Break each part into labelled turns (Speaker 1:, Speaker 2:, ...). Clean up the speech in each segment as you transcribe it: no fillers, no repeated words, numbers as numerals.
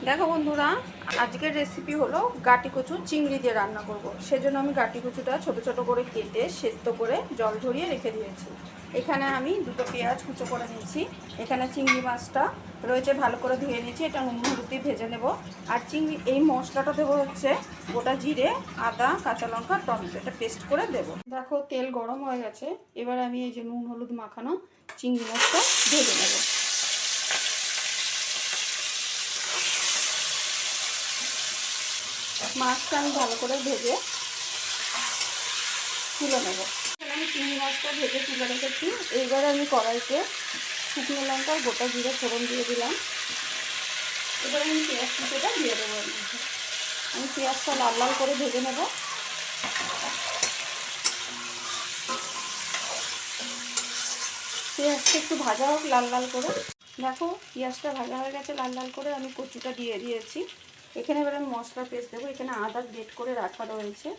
Speaker 1: দেখো বন্ধুরা, আজকের রেসিপি হলো গাটি কচু চিংড়ি দিয়ে রান্না করব। সেজন্য আমি গাটি কচুটা ছোট ছোট করে কেটে সেদ্ধ করে জল ঝরিয়ে রেখে দিয়েছি। এখানে আমি দুটো পেঁয়াজ কুচো করে নিয়েছি। এখানে চিংড়ি মাছটা রয়েছে, ভালো করে ধুয়ে নিয়েছি। এটা নুন হলুদ দিয়ে ভেজে নেব। আর চিংড়ি এই মশলাটা দেবো হচ্ছে গোটা জিরে, আদা, কাঁচা লঙ্কা, টমেটো, এটা পেস্ট করে দেব। দেখো তেল গরম হয়ে গেছে। এবার আমি এই যে নুন হলুদ মাখানো চিংড়ি মাছটা ভেজে নেব। মাছটা আমি ভালো করে ভেজে তুলে নেব। আমি চিংড়ি মাছটা ভেজে তুলে রেখেছি। এইবারে আমি কড়াইতে শুকনো লঙ্কা গোটা জিরে ফোড়ন দিয়ে দিলাম। এবারে আমি পেঁয়াজ কুচোটা দিয়ে দেবো। আমি পেঁয়াজটা লাল লাল করে ভেজে নেব। পেঁয়াজটা একটু ভাজা হোক লাল লাল করে। দেখো পেঁয়াজটা ভাজা হয়ে গেছে লাল লাল করে। আমি কচুটা দিয়ে দিয়েছি। এখানে এবার আমি মশলা পেস্ট দেবো। এখানে আদা গ্রেট করে রাখা রয়েছে,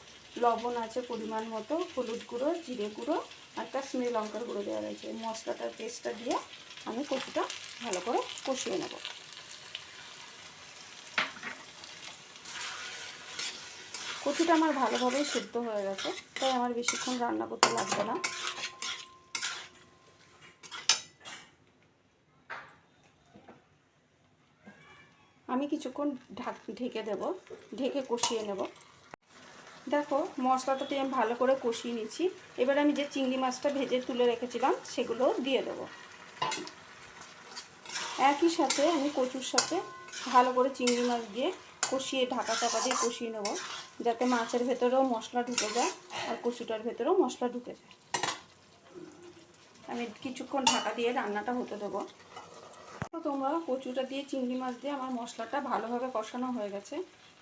Speaker 1: লবণ আছে পরিমাণ মতো, হলুদ গুঁড়ো, জিরে গুঁড়ো, আর কাশ্মীরি লঙ্কার গুঁড়ো দেওয়া রয়েছে। এই মশলাটার পেস্টটা দিয়ে আমি কচুটা ভালো করে কষিয়ে নেব। কচুটা আমার ভালোভাবেই সেদ্ধ হয়ে গেছে, তাই আমার বেশিক্ষণ রান্না করতে লাগবে না। আমি কিছুক্ষণ ঢেকে দেব, ঢেকে কষিয়ে নেব। দেখো মশলাটা দিয়ে আমি ভালো করে কষিয়ে নিচ্ছি। এবার আমি যে চিংড়ি মাছটা ভেজে তুলে রেখেছিলাম সেগুলো দিয়ে দেব। একই সাথে আমি কচুর সাথে ভালো করে চিংড়ি মাছ দিয়ে কষিয়ে ঢাকা চাপা দিয়ে কষিয়ে নেব, যাতে মাছের ভেতরেও মশলা ঢুকে যায় আর কচুটার ভেতরেও মশলা ঢুকে যায়। আমি কিছুক্ষণ ঢাকা দিয়ে রান্নাটা হতে দেবো। তোমরা কচুটা দিয়ে চিংড়ি মাছ দিয়ে আমার মশলাটা ভালোভাবে কষানো হয়ে গেছে।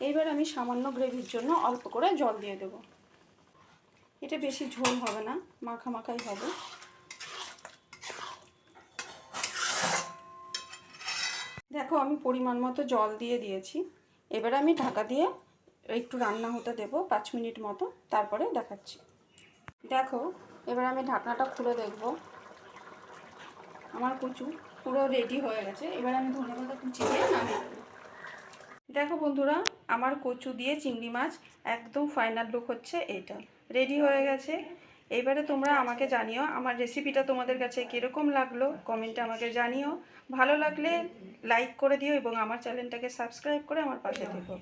Speaker 1: এইবার আমি সামান্য গ্রেভির জন্য অল্প করে জল দিয়ে দেবো। এটা বেশি ঝোল হবে না, মাখা মাখাই হবে। দেখো আমি পরিমাণ মতো জল দিয়ে দিয়েছি। এবার আমি ঢাকা দিয়ে একটু রান্না হতে দেবো 5 মিনিট মতো, তারপরে দেখাচ্ছি। দেখো এবার আমি ঢাকনাটা খুলে দেখব। আমার কচু পুরো রেডি হয়ে গেছে। এবার আমি ধনেপাতা কুচি দিয়ে নামিয়ে দেবো। দেখো বন্ধুরা, আমার কচু দিয়ে চিংড়ি মাছ একদম ফাইনাল লুক হচ্ছে এটা, রেডি হয়ে গেছে। এইবারে তোমরা আমাকে জানিও আমার রেসিপিটা তোমাদের কাছে কীরকম লাগলো, কমেন্টে আমাকে জানিও। ভালো লাগলে লাইক করে দিও এবং আমার চ্যানেলটাকে সাবস্ক্রাইব করে আমার পাশে থেকো।